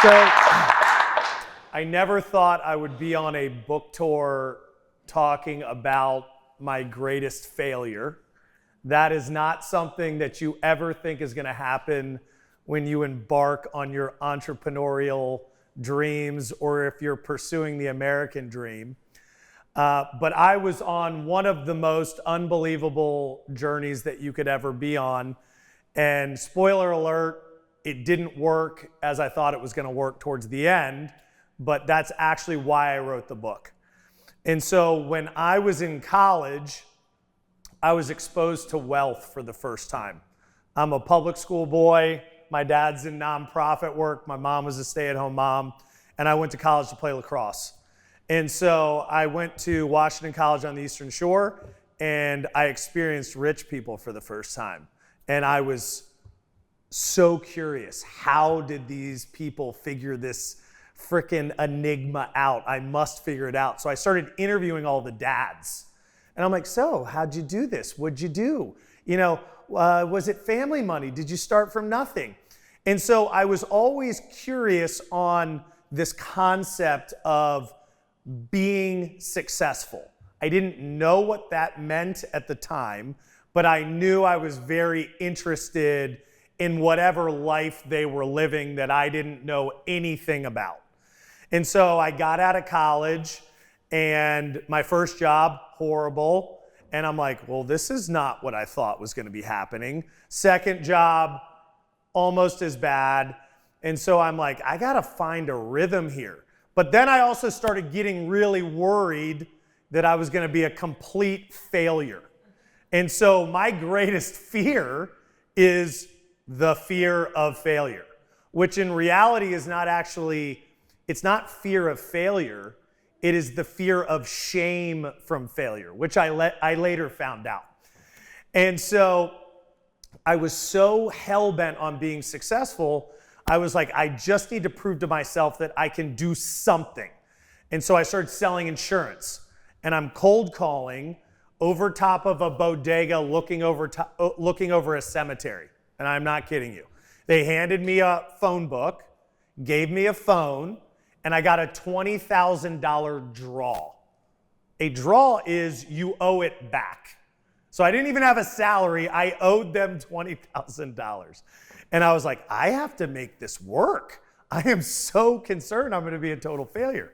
So I never thought I would be on a book tour talking about my greatest failure. That is not something that you ever think is going to happen when you embark on your entrepreneurial dreams or if you're pursuing the American dream. But I was on one of the most unbelievable journeys that you could ever be on. And spoiler alert, it didn't work as I thought it was going to work towards the end, but that's actually why I wrote the book. And so when I was in college, I was exposed to wealth for the first time. I'm a public school boy. My dad's in nonprofit work. My mom was a stay-at-home mom. And I went to college to play lacrosse. And so I went to Washington College on the Eastern Shore, and I experienced rich people for the first time. And I was so curious. How did these people figure this frickin' enigma out? I must figure it out. So I started interviewing all the dads. And I'm like, so how'd you do this? What'd you do? You know, was it family money? Did you start from nothing? And so I was always curious on this concept of being successful. I didn't know what that meant at the time, but I knew I was very interested in whatever life they were living that I didn't know anything about. And so I got out of college, and my first job, horrible. And I'm like, well, this is not what I thought was going to be happening. Second job, almost as bad. And so I'm like, I got to find a rhythm here. But then I also started getting really worried that I was going to be a complete failure. And so my greatest fear is the fear of failure, which in reality is not actually, it's not fear of failure. It is the fear of shame from failure, which I later found out. And so I was so hell-bent on being successful, I was like, I just need to prove to myself that I can do something. And so I started selling insurance. And I'm cold calling over top of a bodega looking over a cemetery. And I'm not kidding you. They handed me a phone book, gave me a phone, and I got a $20,000 draw. A draw is you owe it back. So I didn't even have a salary. I owed them $20,000. And I was like, I have to make this work. I am so concerned I'm going to be a total failure.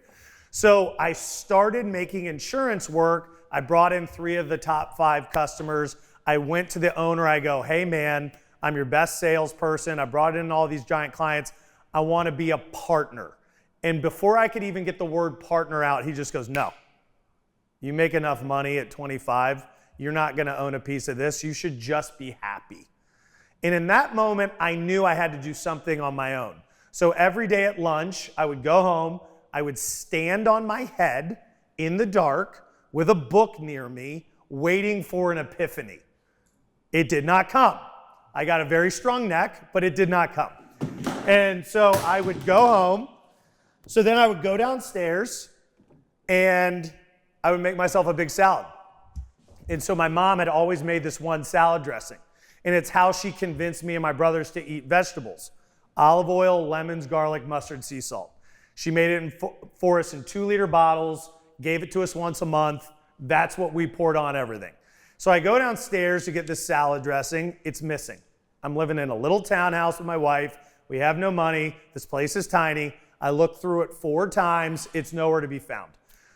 So I started making insurance work. I brought in 3 of the top 5 customers. I went to the owner. I go, hey, man, I'm your best salesperson. I brought in all these giant clients. I want to be a partner. And before I could even get the word partner out, he just goes, no. You make enough money at 25. You're not going to own a piece of this. You should just be happy. And in that moment, I knew I had to do something on my own. So every day at lunch, I would go home. I would stand on my head in the dark with a book near me, waiting for an epiphany. It did not come. I got a very strong neck, but it did not come. And so I would go home. So then I would go downstairs and I would make myself a big salad. And so my mom had always made this one salad dressing. And it's how she convinced me and my brothers to eat vegetables. Olive oil, lemons, garlic, mustard, sea salt. She made it for us in 2-liter bottles, gave it to us once a month. That's what we poured on everything. So I go downstairs to get this salad dressing. It's missing. I'm living in a little townhouse with my wife. We have no money. This place is tiny. I looked through it 4 times. It's nowhere to be found.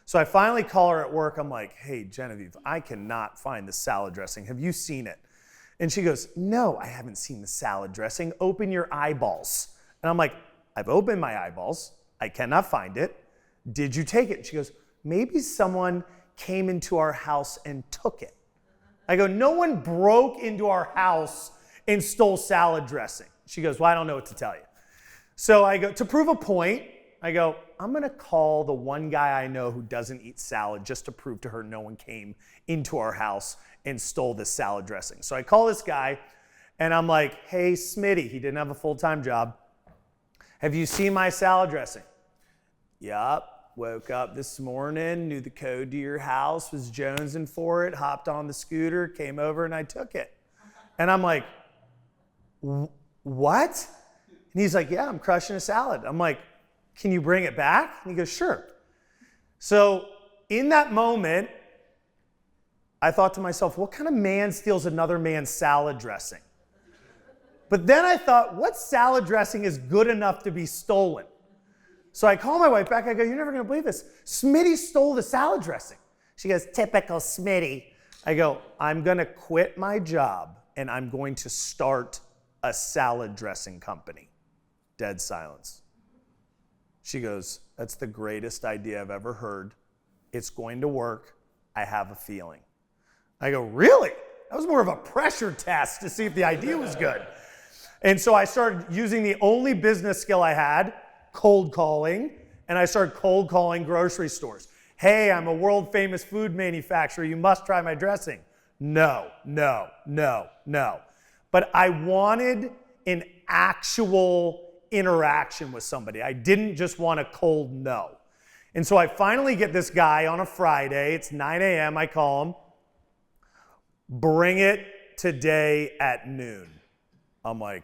So I finally call her at work. I'm like, hey, Genevieve, I cannot find the salad dressing. Have you seen it? And she goes, no, I haven't seen the salad dressing. Open your eyeballs. And I'm like, I've opened my eyeballs. I cannot find it. Did you take it? And she goes, maybe someone came into our house and took it. I go, no one broke into our house and stole salad dressing. She goes, well, I don't know what to tell you. So I go, to prove a point, I go, I'm going to call the one guy I know who doesn't eat salad just to prove to her no one came into our house and stole this salad dressing. So I call this guy, and I'm like, hey, Smitty, he didn't have a full-time job. Have you seen my salad dressing? Yup. Woke up this morning, knew the code to your house, was jonesing for it, hopped on the scooter, came over, and I took it. And I'm like, what? And he's like, yeah, I'm crushing a salad. I'm like, can you bring it back? And he goes, sure. So in that moment, I thought to myself, what kind of man steals another man's salad dressing? But then I thought, what salad dressing is good enough to be stolen? So I call my wife back. I go, you're never going to believe this. Smitty stole the salad dressing. She goes, typical Smitty. I go, I'm going to quit my job and I'm going to start a salad dressing company. Dead silence. She goes, that's the greatest idea I've ever heard. It's going to work. I have a feeling. I go, really? That was more of a pressure test to see if the idea was good. And so I started using the only business skill I had, cold calling, and I started cold calling grocery stores. Hey, I'm a world famous food manufacturer. You must try my dressing. No. But I wanted an actual interaction with somebody. I didn't just want a cold no. And so I finally get this guy on a Friday. It's 9 a.m. I call him. Bring it today at noon. I'm like,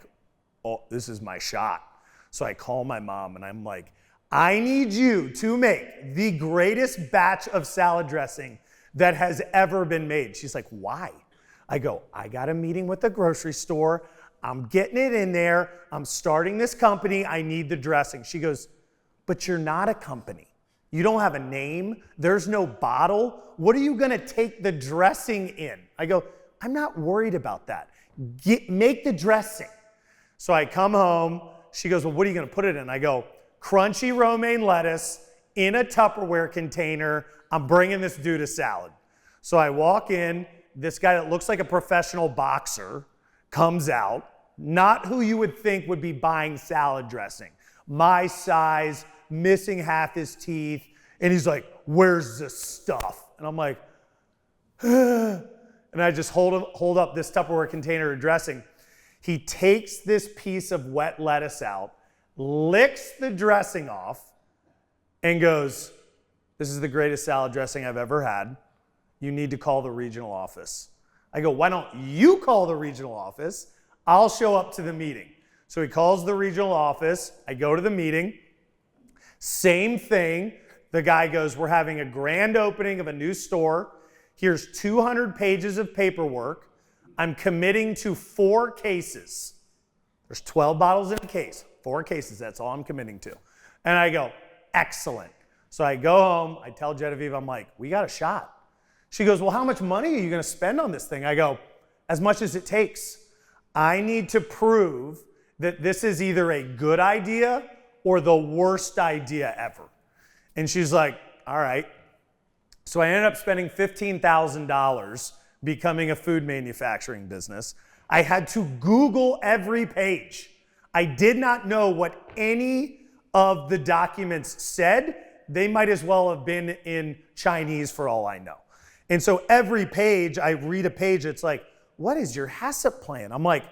oh, this is my shot. So I call my mom and I'm like, I need you to make the greatest batch of salad dressing that has ever been made. She's like, why? I go, I got a meeting with the grocery store. I'm getting it in there. I'm starting this company. I need the dressing. She goes, but you're not a company. You don't have a name. There's no bottle. What are you going to take the dressing in? I go, I'm not worried about that. Make the dressing. So I come home. She goes, well, what are you going to put it in? I go, crunchy romaine lettuce in a Tupperware container. I'm bringing this dude a salad. So I walk in. This guy that looks like a professional boxer comes out. Not who you would think would be buying salad dressing. My size, missing half his teeth. And he's like, where's the stuff? And I'm like, and I just hold up this Tupperware container of dressing. He takes this piece of wet lettuce out, licks the dressing off, and goes, this is the greatest salad dressing I've ever had. You need to call the regional office. I go, why don't you call the regional office? I'll show up to the meeting. So he calls the regional office. I go to the meeting. Same thing. The guy goes, we're having a grand opening of a new store. Here's 200 pages of paperwork. I'm committing to 4 cases. There's 12 bottles in a case. 4 cases, that's all I'm committing to. And I go, excellent. So I go home. I tell Genevieve, I'm like, we got a shot. She goes, well, how much money are you going to spend on this thing? I go, as much as it takes. I need to prove that this is either a good idea or the worst idea ever. And she's like, all right. So I ended up spending $15,000 becoming a food manufacturing business. I had to Google every page. I did not know what any of the documents said. They might as well have been in Chinese for all I know. And so every page, I read a page, it's like, what is your HACCP plan? I'm like,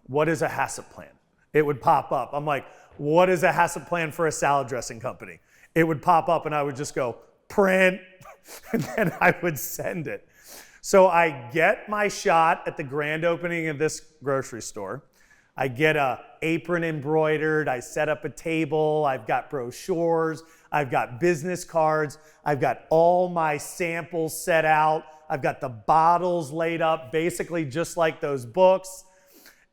what is a HACCP plan? It would pop up. I'm like, what is a HACCP plan for a salad dressing company? It would pop up and I would just go, print, and then I would send it. So I get my shot at the grand opening of this grocery store. I get an apron embroidered. I set up a table. I've got brochures. I've got business cards. I've got all my samples set out. I've got the bottles laid up, basically just like those books.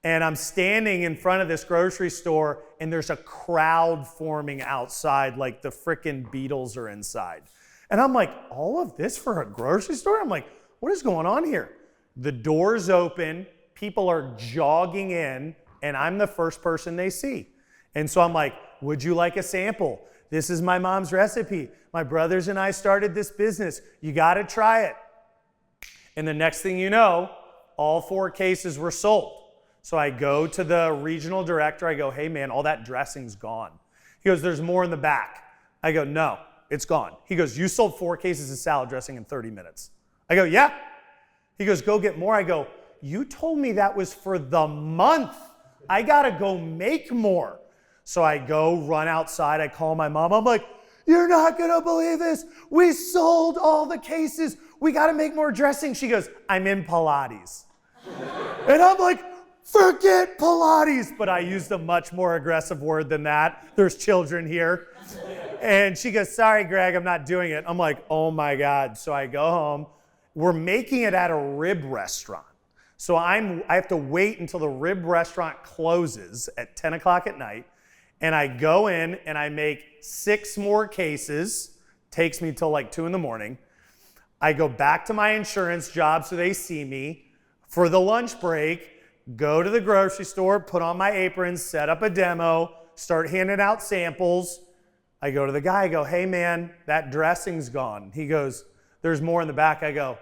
And I'm standing in front of this grocery store, and there's a crowd forming outside, like the frickin' Beatles are inside. And I'm like, all of this for a grocery store? I'm like, what is going on here? The doors open, people are jogging in, and I'm the first person they see. And so I'm like, would you like a sample? This is my mom's recipe. My brothers and I started this business. You gotta try it. And the next thing you know, all 4 cases were sold. So I go to the regional director. I go, hey man, all that dressing's gone. He goes, there's more in the back. I go, no, it's gone. He goes, you sold 4 cases of salad dressing in 30 minutes. I go, yeah. He goes, go get more. I go, you told me that was for the month. I gotta go make more. So I go run outside. I call my mom. I'm like, you're not gonna believe this. We sold all the cases. We gotta make more dressing. She goes, I'm in Pilates. And I'm like, forget Pilates. But I used a much more aggressive word than that. There's children here. And she goes, sorry, Greg, I'm not doing it. I'm like, oh my God. So I go home. We're making it at a rib restaurant. So I have to wait until the rib restaurant closes at 10 o'clock at night. And I go in and I make 6 more cases. Takes me till like 2 in the morning. I go back to my insurance job so they see me. For the lunch break, go to the grocery store, put on my apron, set up a demo, start handing out samples. I go to the guy, I go, hey man, that dressing's gone. He goes, there's more in the back. I go,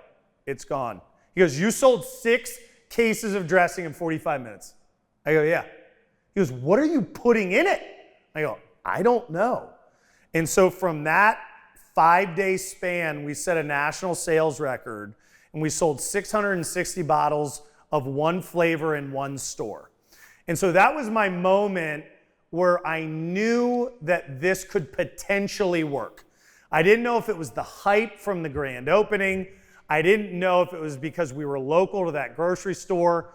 it's gone. He goes, you sold 6 cases of dressing in 45 minutes. I go, yeah. He goes, what are you putting in it? I go, I don't know. And so from that 5-day span, we set a national sales record and we sold 660 bottles of one flavor in one store. And so that was my moment where I knew that this could potentially work. I didn't know if it was the hype from the grand opening. I didn't know if it was because we were local to that grocery store,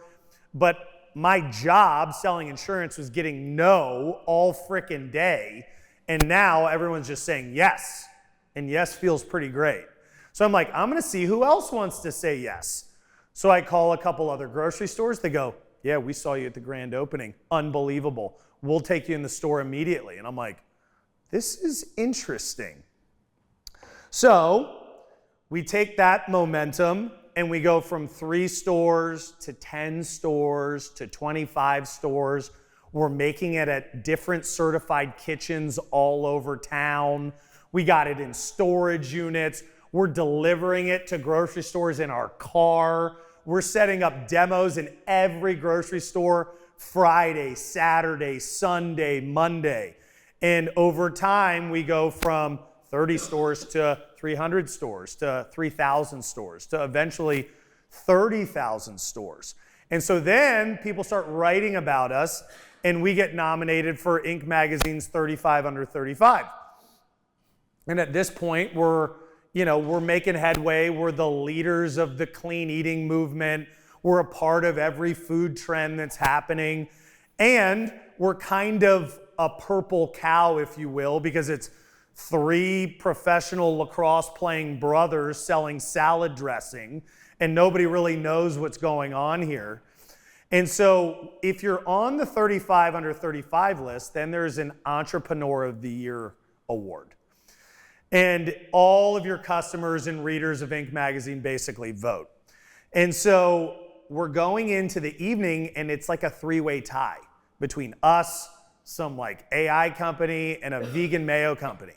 but my job selling insurance was getting no all frickin' day. And now everyone's just saying yes. And yes feels pretty great. So I'm like, I'm gonna see who else wants to say yes. So I call a couple other grocery stores. They go, yeah, we saw you at the grand opening. Unbelievable. We'll take you in the store immediately. And I'm like, this is interesting. So we take that momentum and we go from 3 stores to 10 stores to 25 stores. We're making it at different certified kitchens all over town. We got it in storage units. We're delivering it to grocery stores in our car. We're setting up demos in every grocery store Friday, Saturday, Sunday, Monday. And over time, we go from 30 stores to 300 stores to 3,000 stores to eventually 30,000 stores. And so then people start writing about us and we get nominated for Inc. Magazine's 35 Under 35. And at this point, we're making headway. We're the leaders of the clean eating movement. We're a part of every food trend that's happening. And we're kind of a purple cow, if you will, because it's 3 professional lacrosse playing brothers selling salad dressing, and nobody really knows what's going on here. And so if you're on the 35 Under 35 list, then there's an Entrepreneur of the Year award. And all of your customers and readers of Inc. Magazine basically vote. And so we're going into the evening and it's like a 3-way tie between us, some like AI company, and a vegan mayo company.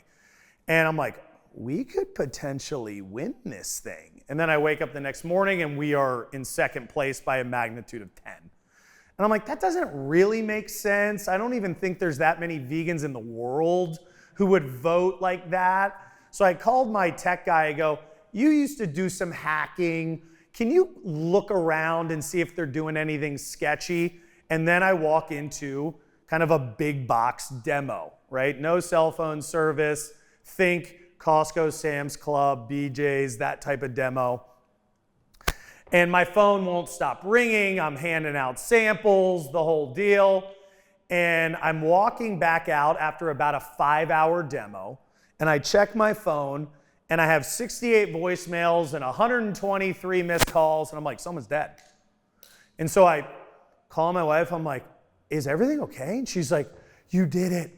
And I'm like, we could potentially win this thing. And then I wake up the next morning and we are in 2nd place by a magnitude of 10. And I'm like, that doesn't really make sense. I don't even think there's that many vegans in the world who would vote like that. So I called my tech guy. I go, you used to do some hacking. Can you look around and see if they're doing anything sketchy? And then I walk into kind of a big box demo, right? No cell phone service. Think Costco, Sam's Club, BJ's, that type of demo. And my phone won't stop ringing. I'm handing out samples, the whole deal. And I'm walking back out after about a 5-hour demo. And I check my phone, and I have 68 voicemails and 123 missed calls, and I'm like, someone's dead. And so I call my wife. I'm like, is everything okay? And she's like, you did it.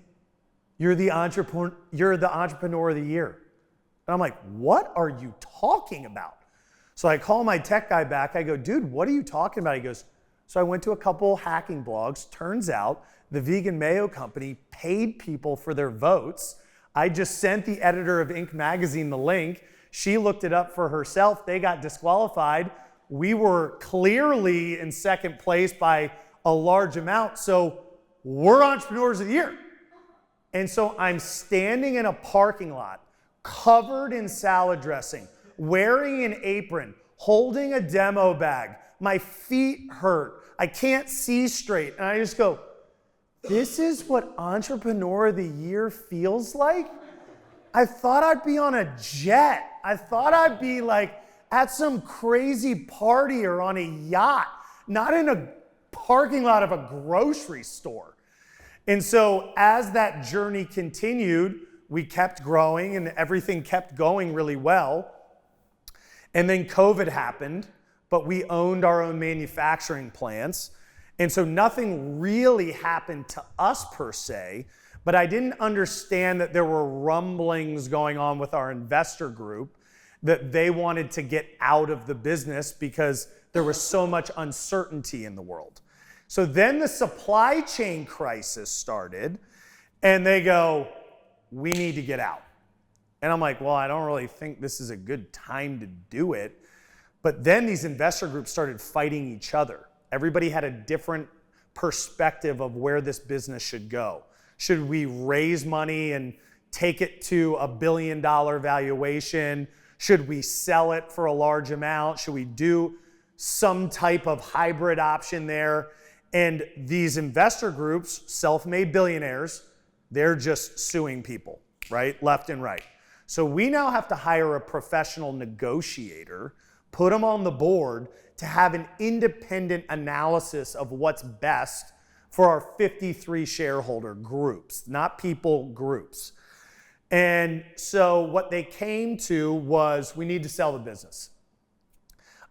You're the entrepreneur of the year. And I'm like, what are you talking about? So I call my tech guy back. I go, dude, what are you talking about? He goes, so I went to a couple hacking blogs. Turns out the vegan mayo company paid people for their votes. I just sent the editor of Inc. Magazine the link. She looked it up for herself. They got disqualified. We were clearly in 2nd place by a large amount. So we're Entrepreneurs of the Year. And so I'm standing in a parking lot, covered in salad dressing, wearing an apron, holding a demo bag. My feet hurt. I can't see straight. And I just go, this is what Entrepreneur of the Year feels like? I thought I'd be on a jet. I thought I'd be like at some crazy party or on a yacht, not in a parking lot of a grocery store. And so as that journey continued, we kept growing and everything kept going really well. And then COVID happened, but we owned our own manufacturing plants. And so nothing really happened to us per se, but I didn't understand that there were rumblings going on with our investor group that they wanted to get out of the business because there was so much uncertainty in the world. So then the supply chain crisis started, and they go, we need to get out. And I'm like, well, I don't really think this is a good time to do it. But then these investor groups started fighting each other. Everybody had a different perspective of where this business should go. Should we raise money and take it to $1 billion valuation? Should we sell it for a large amount? Should we do some type of hybrid option there? And these investor groups, self-made billionaires, they're just suing people, right? Left and right. So we now have to hire a professional negotiator, put them on the board to have an independent analysis of what's best for our 53 shareholder groups, not people, groups. And so what they came to was, we need to sell the business.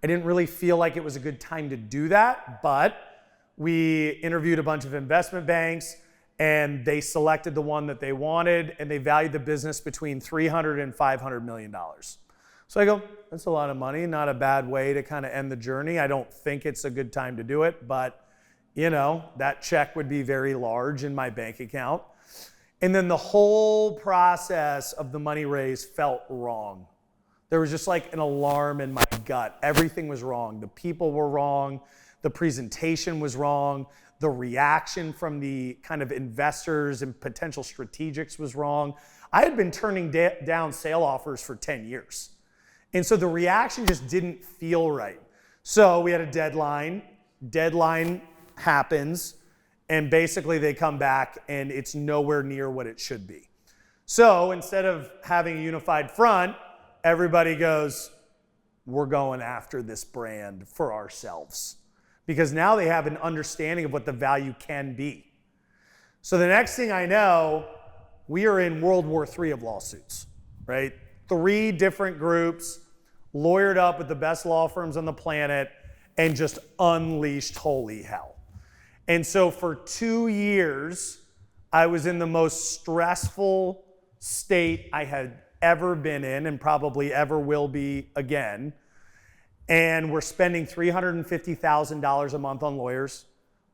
I didn't really feel like it was a good time to do that, but we interviewed a bunch of investment banks and they selected the one that they wanted and they valued the business between $300 and $500 million. So I go, that's a lot of money, not a bad way to kind of end the journey. I don't think it's a good time to do it, but you know, that check would be very large in my bank account. And then the whole process of the money raise felt wrong. There was just like an alarm in my gut. Everything was wrong. The people were wrong. The presentation was wrong. The reaction from the kind of investors and potential strategics was wrong. I had been turning down sale offers for 10 years. And so the reaction just didn't feel right. So we had a deadline. Deadline happens. And basically they come back and it's nowhere near what it should be. So instead of having a unified front, everybody goes, we're going after this brand for ourselves. Because now they have an understanding of what the value can be. So the next thing I know, we are in World War III of lawsuits, right? 3 different groups, lawyered up with the best law firms on the planet, and just unleashed holy hell. And so for 2 years, I was in the most stressful state I had ever been in and probably ever will be again. And we're spending $350,000 a month on lawyers.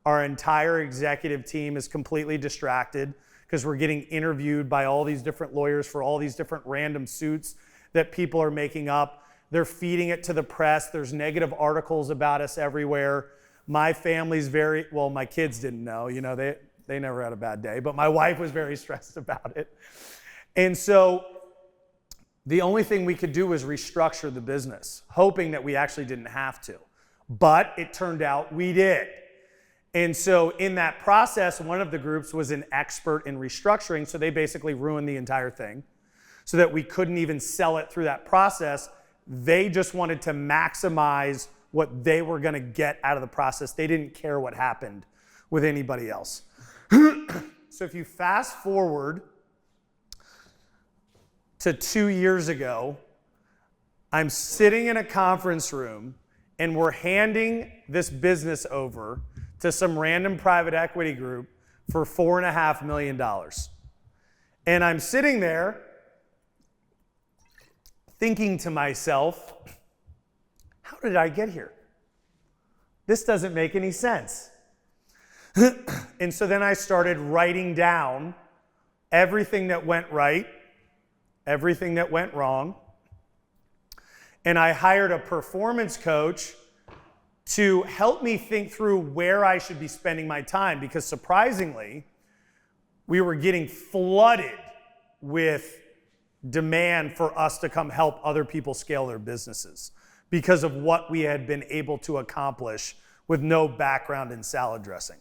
Our entire executive team is completely distracted because we're getting interviewed by all these different lawyers for all these different random suits that people are making up. They're feeding it to the press. There's negative articles about us everywhere. My family's well, my kids didn't know, you know, they never had a bad day, but my wife was very stressed about it. And so the only thing we could do was restructure the business, hoping that we actually didn't have to. But it turned out we did. And so in that process, one of the groups was an expert in restructuring, so they basically ruined the entire thing so that we couldn't even sell it through that process. They just wanted to maximize what they were going to get out of the process. They didn't care what happened with anybody else. So if you fast forward to 2 years ago, I'm sitting in a conference room and we're handing this business over to some random private equity group for $4.5 million. And I'm sitting there thinking to myself, how did I get here? This doesn't make any sense. And so then I started writing down everything that went right, everything that went wrong. And I hired a performance coach to help me think through where I should be spending my time, because surprisingly, we were getting flooded with demand for us to come help other people scale their businesses because of what we had been able to accomplish with no background in salad dressing.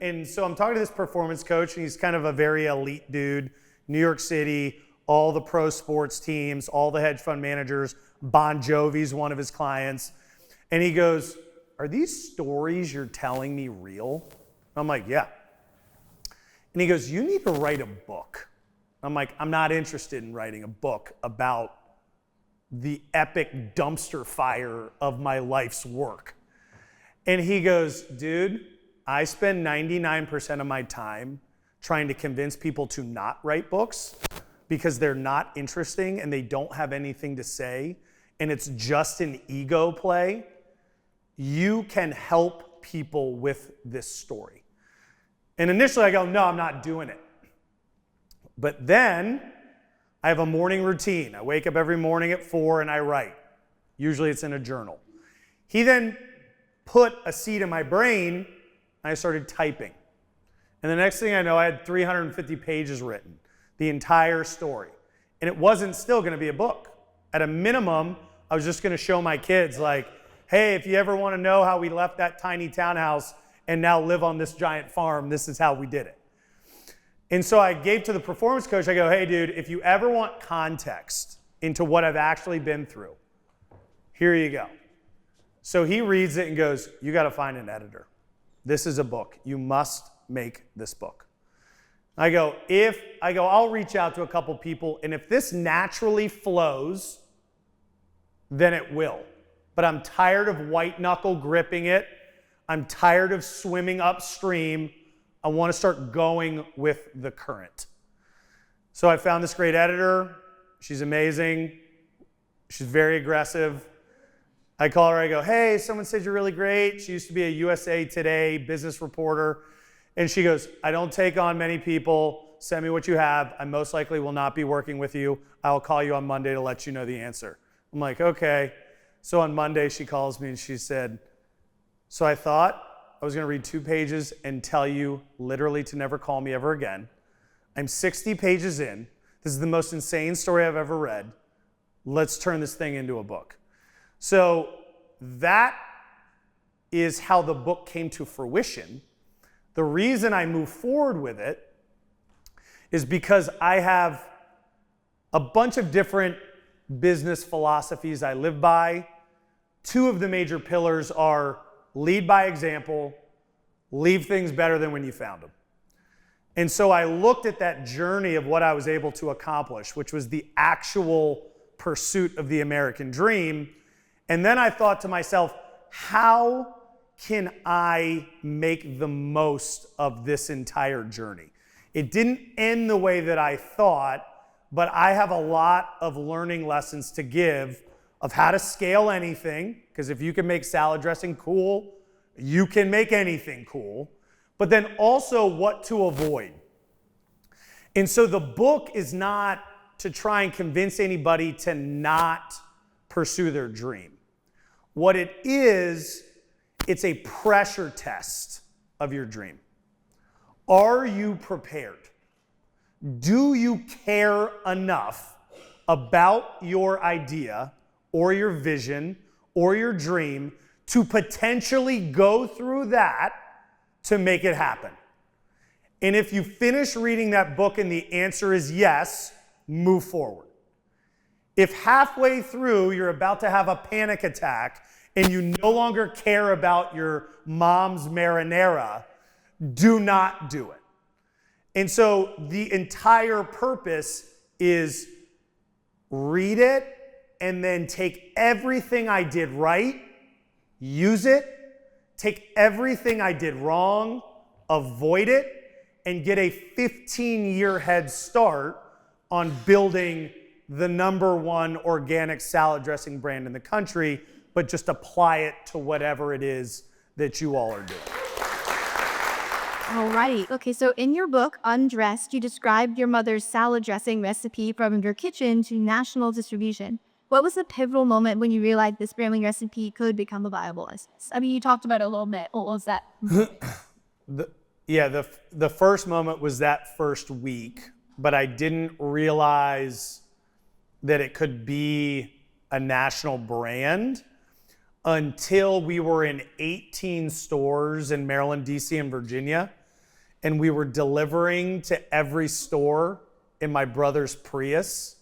And so I'm talking to this performance coach, and he's kind of a very elite dude, New York City, all the pro sports teams, all the hedge fund managers. Bon Jovi's one of his clients. And he goes, are these stories you're telling me real? I'm like, yeah. And he goes, you need to write a book. I'm like, I'm not interested in writing a book about the epic dumpster fire of my life's work. And he goes, dude, I spend 99% of my time trying to convince people to not write books because they're not interesting and they don't have anything to say, and it's just an ego play. You can help people with this story. And initially I go, no, I'm not doing it. But then I have a morning routine. I wake up every morning at 4 and I write. Usually it's in a journal. He then put a seed in my brain and I started typing. And the next thing I know, I had 350 pages written, the entire story. And it wasn't still going to be a book. At a minimum, I was just going to show my kids, like, hey, if you ever want to know how we left that tiny townhouse and now live on this giant farm, this is how we did it. And so I gave to the performance coach, I go, hey, dude, if you ever want context into what I've actually been through, here you go. So he reads it and goes, you got to find an editor. This is a book. You must make this book. I go, I'll reach out to a couple people, and if this naturally flows, then it will. But I'm tired of white knuckle gripping it. I'm tired of swimming upstream. I want to start going with the current. So I found this great editor. She's amazing. She's very aggressive. I call her, I go, hey, someone said you're really great. She used to be a USA Today business reporter. And she goes, I don't take on many people. Send me what you have. I most likely will not be working with you. I'll call you on Monday to let you know the answer. I'm like, okay. So on Monday, she calls me and she said, so I thought I was going to read 2 pages and tell you literally to never call me ever again. I'm 60 pages in. This is the most insane story I've ever read. Let's turn this thing into a book. So that is how the book came to fruition. The reason I move forward with it is because I have a bunch of different business philosophies I live by. 2 of the major pillars are lead by example, leave things better than when you found them. And so I looked at that journey of what I was able to accomplish, which was the actual pursuit of the American dream. And then I thought to myself, how can I make the most of this entire journey? It didn't end the way that I thought, but I have a lot of learning lessons to give of how to scale anything, because if you can make salad dressing cool, you can make anything cool, but then also what to avoid. And so the book is not to try and convince anybody to not pursue their dream. What it is, it's a pressure test of your dream. Are you prepared? Do you care enough about your idea or your vision or your dream to potentially go through that to make it happen? And if you finish reading that book and the answer is yes, move forward. If halfway through you're about to have a panic attack and you no longer care about your mom's marinara, do not do it. And so the entire purpose is read it and then take everything I did right, use it, take everything I did wrong, avoid it, and get a 15-year head start on building the #1 organic salad dressing brand in the country, but just apply it to whatever it is that you all are doing. All right. Okay, so in your book, Undressed, you described your mother's salad dressing recipe from your kitchen to national distribution. What was the pivotal moment when you realized this family recipe could become a viable business? I mean, you talked about it a little bit. What was that? The first moment was that first week, but I didn't realize that it could be a national brand until we were in 18 stores in Maryland, DC, and Virginia, and we were delivering to every store in my brother's Prius.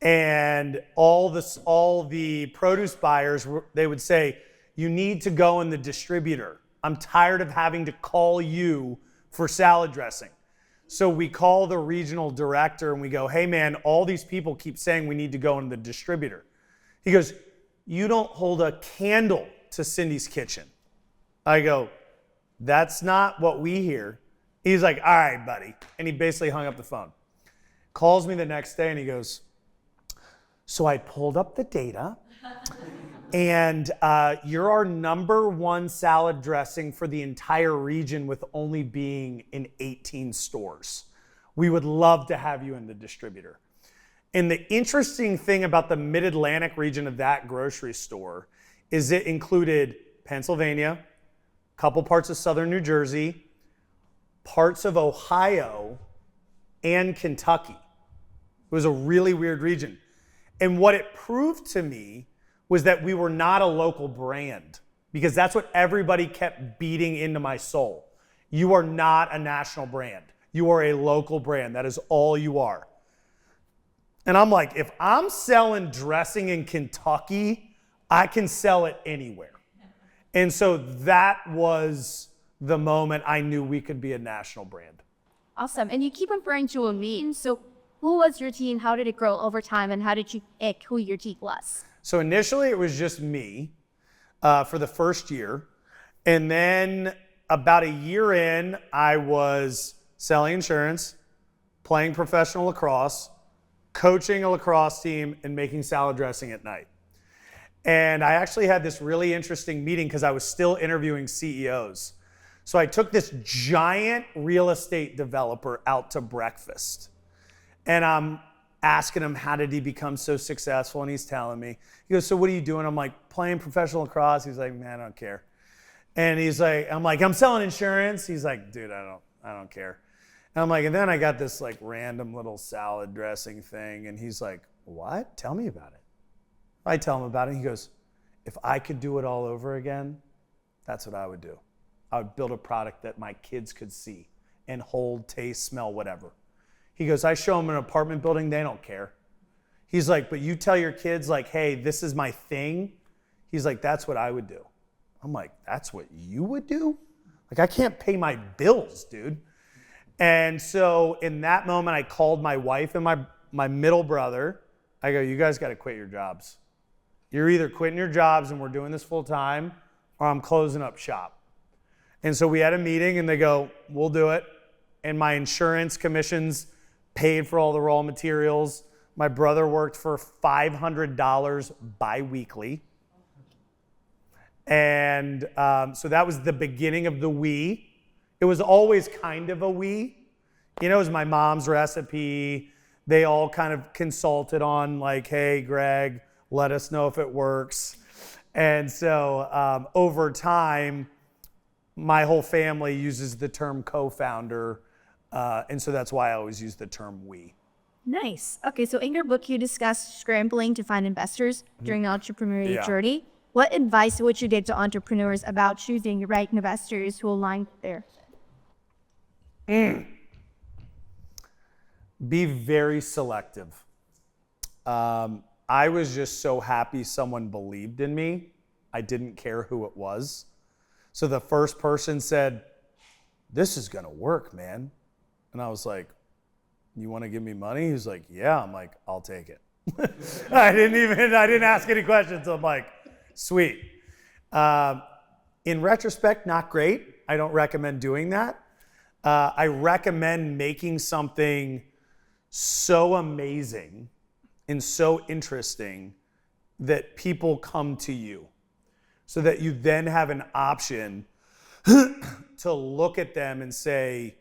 And all the produce buyers, they would say, you need to go in the distributor. I'm tired of having to call you for salad dressing. So we call the regional director and we go, hey man, all these people keep saying we need to go in the distributor. He goes, you don't hold a candle to Cindy's Kitchen. I go, that's not what we hear. He's like, all right, buddy. And he basically hung up the phone. Calls me the next day and he goes, so I pulled up the data and you're our #1 salad dressing for the entire region with only being in 18 stores. We would love to have you in the distributor. And the interesting thing about the Mid-Atlantic region of that grocery store is it included Pennsylvania, a couple parts of southern New Jersey, parts of Ohio, and Kentucky. It was a really weird region. And what it proved to me was that we were not a local brand, because that's what everybody kept beating into my soul. You are not a national brand. You are a local brand. That is all you are. And I'm like, if I'm selling dressing in Kentucky, I can sell it anywhere. And so that was the moment I knew we could be a national brand. Awesome. And you keep referring to a team. So who was your team? How did it grow over time? And how did you pick who your team was? So initially it was just me for the first year. And then about a year in, I was selling insurance, playing professional lacrosse, coaching a lacrosse team, and making salad dressing at night. And I actually had this really interesting meeting because I was still interviewing CEOs. So I took this giant real estate developer out to breakfast. And I'm asking him, how did he become so successful? And he's telling me. He goes, so what are you doing? I'm like, playing professional lacrosse. He's like, man, I don't care. And he's like, I'm selling insurance. He's like, dude, I don't care. And I'm like, and then I got this like random little salad dressing thing. And he's like, what? Tell me about it. I tell him about it. He goes, if I could do it all over again, that's what I would do. I would build a product that my kids could see and hold, taste, smell, whatever. He goes, I show them an apartment building, they don't care. He's like, but you tell your kids like, hey, this is my thing. He's like, that's what I would do. I'm like, that's what you would do? Like, I can't pay my bills, dude. And so in that moment, I called my wife and my middle brother. I go, you guys got to quit your jobs. You're either quitting your jobs and we're doing this full time, or I'm closing up shop. And so we had a meeting and they go, we'll do it. And my insurance commissions paid for all the raw materials. My brother worked for $500 biweekly. And so that was the beginning of the we. It was always kind of a we. You know, it was my mom's recipe. They all kind of consulted on like, hey, Greg, let us know if it works. And so over time, my whole family uses the term co-founder. And so that's why I always use the term we. Nice. Okay, so in your book, you discuss scrambling to find investors during the entrepreneurial journey. What advice would you give to entrepreneurs about choosing the right investors who align with their? Be very selective. I was just so happy someone believed in me. I didn't care who it was. So the first person said, this is gonna work, man. And I was like, you wanna give me money? He's like, yeah. I'm like, I'll take it. I didn't ask any questions. I'm like, sweet. In retrospect, not great. I don't recommend doing that. I recommend making something so amazing and so interesting that people come to you, so that you then have an option to look at them and say,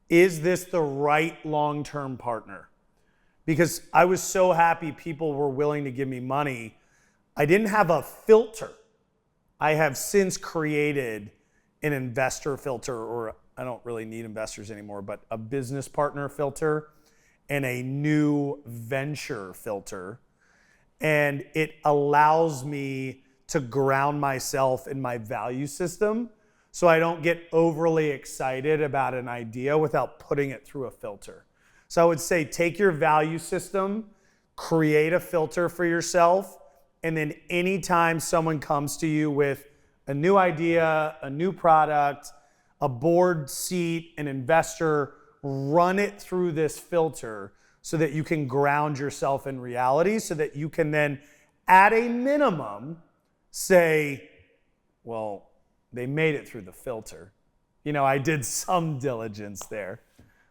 is this the right long-term partner? Because I was so happy people were willing to give me money. I didn't have a filter. I have since created an investor filter, or I don't really need investors anymore, but a business partner filter and a new venture filter. And it allows me to ground myself in my value system so I don't get overly excited about an idea without putting it through a filter. So I would say take your value system, create a filter for yourself, And then anytime someone comes to you with a new idea, a new product, a board seat, an investor, run it through this filter so that you can ground yourself in reality, so that you can then, at a minimum, say, well, they made it through the filter. I did some diligence there.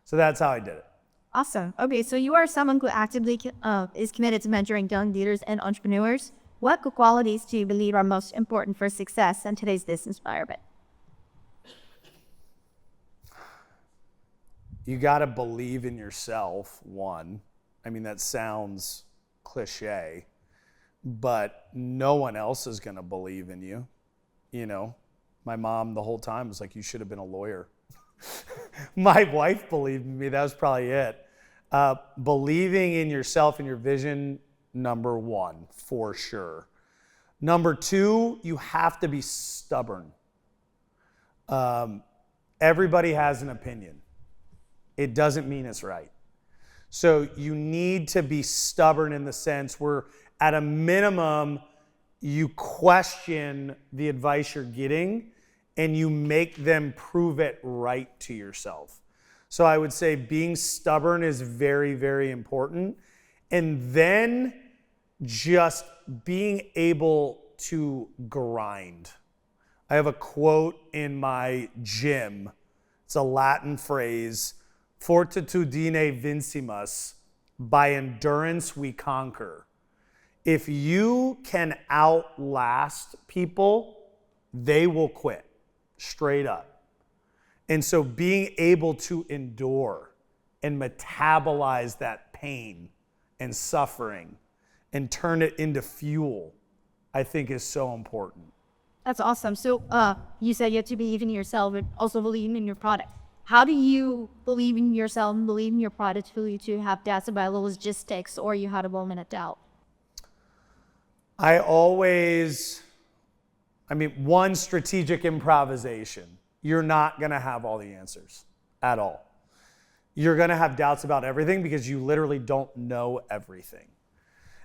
So that's how I did it. Awesome. Okay, so you are someone who actively is committed to mentoring young leaders and entrepreneurs. What good qualities do you believe are most important for success in today's business environment? You got to believe in yourself, one. I mean, that sounds cliche, but no one else is going to believe in you. My mom the whole time was like, you should have been a lawyer. My wife believed in me. That was probably it. Believing in yourself and your vision, number one, for sure. Number two, you have to be stubborn. Everybody has an opinion. It doesn't mean it's right. So you need to be stubborn in the sense where, at a minimum, you question the advice you're getting and you make them prove it right to yourself. So I would say being stubborn is very, very important. And then just being able to grind. I have a quote in my gym. It's a Latin phrase, fortitudine vincimus, by endurance we conquer. If you can outlast people, they will quit, straight up. And so being able to endure and metabolize that pain and suffering and turn it into fuel, I think is so important. That's awesome. So you said you have to believe in yourself and also believe in your product. How do you believe in yourself and believe in your product for you to have doubts about logistics or you had a moment of doubt? One, strategic improvisation. You're not going to have all the answers at all. You're going to have doubts about everything because you literally don't know everything.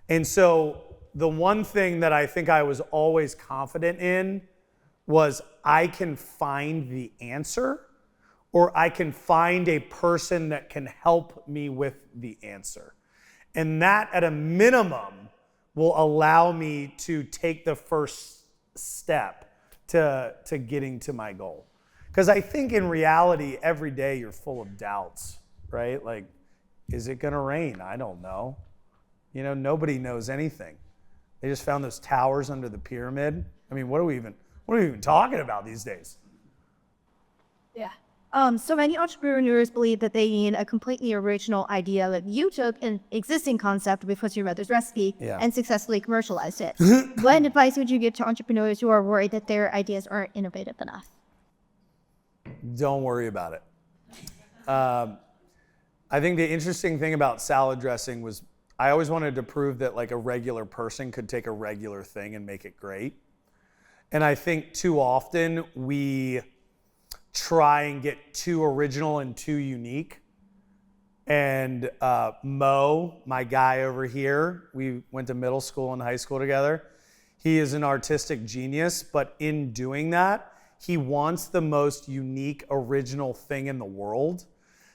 And so the one thing that I think I was always confident in was I can find the answer, or I can find a person that can help me with the answer. And that, at a minimum, will allow me to take the first step to getting to my goal. Because I think in reality, every day you're full of doubts, right? Like, is it gonna rain? I don't know. Nobody knows anything. They just found those towers under the pyramid. I mean, what are we even talking about these days? Yeah. So many entrepreneurs believe that they need a completely original idea. That you took an existing concept with your mother's recipe and successfully commercialized it. What advice would you give to entrepreneurs who are worried that their ideas aren't innovative enough? Don't worry about it. I think the interesting thing about salad dressing was I always wanted to prove that like a regular person could take a regular thing and make it great. And I think too often we try and get too original and too unique. And Mo, my guy over here, we went to middle school and high school together. He is an artistic genius, but in doing that, he wants the most unique, original thing in the world.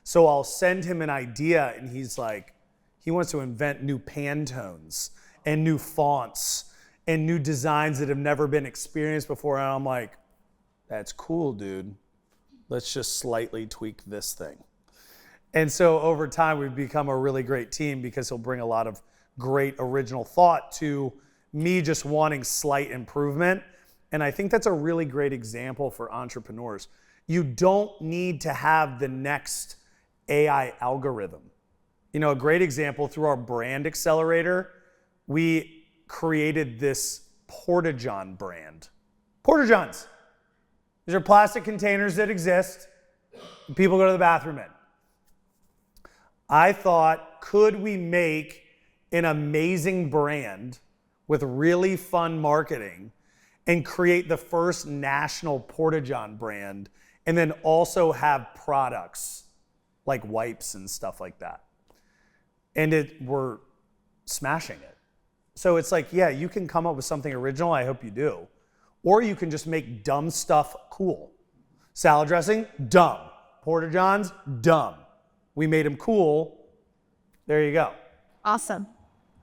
So I'll send him an idea and he's like, he wants to invent new Pantones and new fonts and new designs that have never been experienced before. And I'm like, that's cool, dude. Let's just slightly tweak this thing. And so over time, we've become a really great team because he'll bring a lot of great original thought to me just wanting slight improvement. And I think that's a really great example for entrepreneurs. You don't need to have the next AI algorithm. A great example, through our brand accelerator, we created this Porta-John brand. Porta-Johns. These are plastic containers that exist. People go to the bathroom in. I thought, could we make an amazing brand with really fun marketing and create the first national Porta-John brand and then also have products like wipes and stuff like that? And we're smashing it. So it's like, yeah, you can come up with something original. I hope you do. Or you can just make dumb stuff cool. Salad dressing, dumb. Porta Johns, dumb. We made them cool. There you go. Awesome.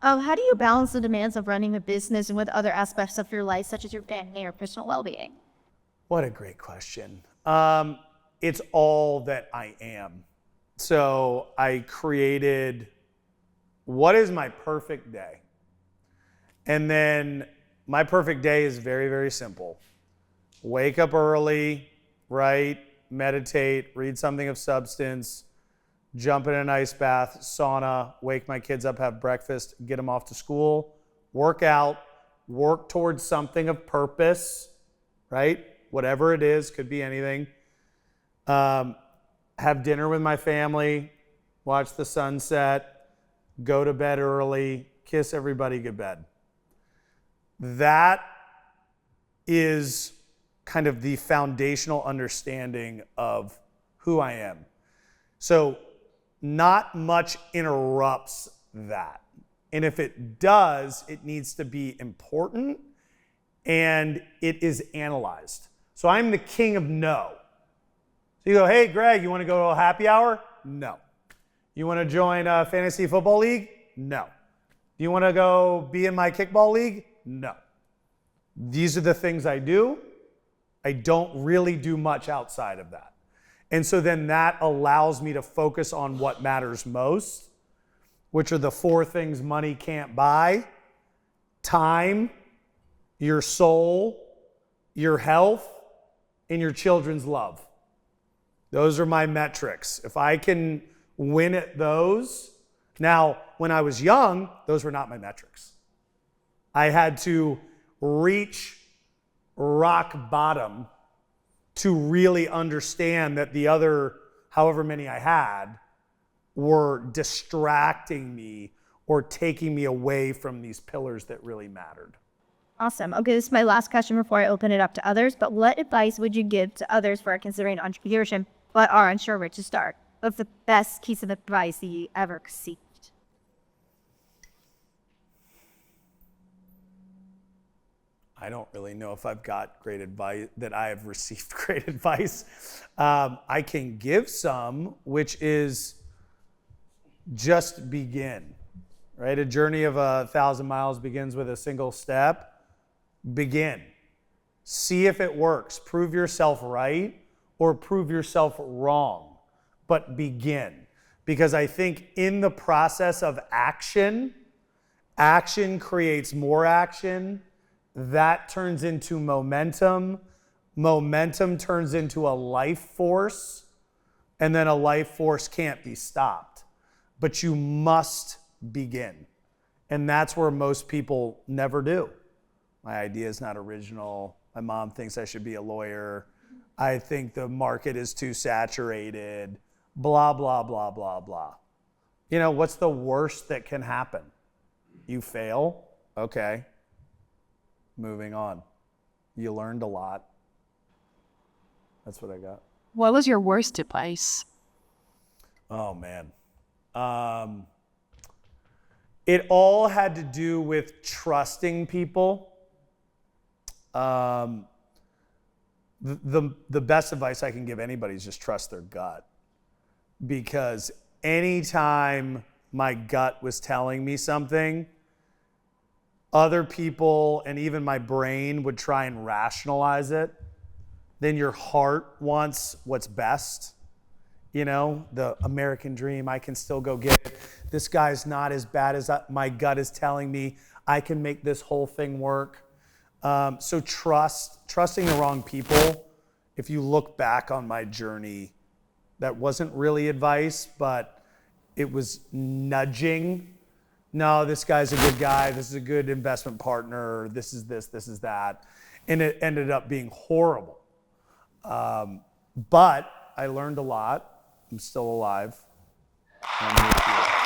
How do you balance the demands of running a business and with other aspects of your life, such as your family or personal well-being? What a great question. It's all that I am. So I created, what is my perfect day? And then my perfect day is very, very simple. Wake up early, write, meditate, read something of substance, jump in an ice bath, sauna, wake my kids up, have breakfast, get them off to school, work out, work towards something of purpose, right? Whatever it is, could be anything. Have dinner with my family, watch the sunset, go to bed early, kiss everybody goodbye. That is kind of the foundational understanding of who I am. So not much interrupts that. And if it does, it needs to be important and it is analyzed. So I'm the king of no. So you go, hey, Greg, you want to go to a happy hour? No. You want to join a fantasy football league? No. Do you want to go be in my kickball league? No. These are the things I do. I don't really do much outside of that. And so then that allows me to focus on what matters most, which are the 4 things money can't buy: time, your soul, your health, and your children's love. Those are my metrics. If I can win at those. Now, when I was young, those were not my metrics. I had to reach rock bottom to really understand that the other, however many I had, were distracting me or taking me away from these pillars that really mattered. Awesome. Okay, this is my last question before I open it up to others, but what advice would you give to others who are considering entrepreneurship but are unsure where to start? What's the best piece of advice that you ever received? I don't really know if I've got great advice, that I have received great advice. I can give some, which is just begin, right? A journey of 1,000 miles begins with a single step. Begin. See if it works. Prove yourself right or prove yourself wrong, but begin. Because I think in the process of action, action creates more action. That turns into momentum. Momentum turns into a life force. And then a life force can't be stopped. But you must begin. And that's where most people never do. My idea is not original. My mom thinks I should be a lawyer. I think the market is too saturated. Blah, blah, blah, blah, blah. You know, what's the worst that can happen? You fail? Okay. Moving on. You learned a lot. That's what I got. What was your worst advice? Oh, man. It all had to do with trusting people. The best advice I can give anybody is just trust their gut. Because anytime my gut was telling me something, other people and even my brain would try and rationalize it. Then your heart wants what's best. You know, the American dream, I can still go get it. This guy's not as bad as my gut is telling me. I can make this whole thing work. So trusting the wrong people. If you look back on my journey, that wasn't really advice, but it was nudging. No, this guy's a good guy. This is a good investment partner. This is this is that. And it ended up being horrible. But I learned a lot. I'm still alive. I'm here for you.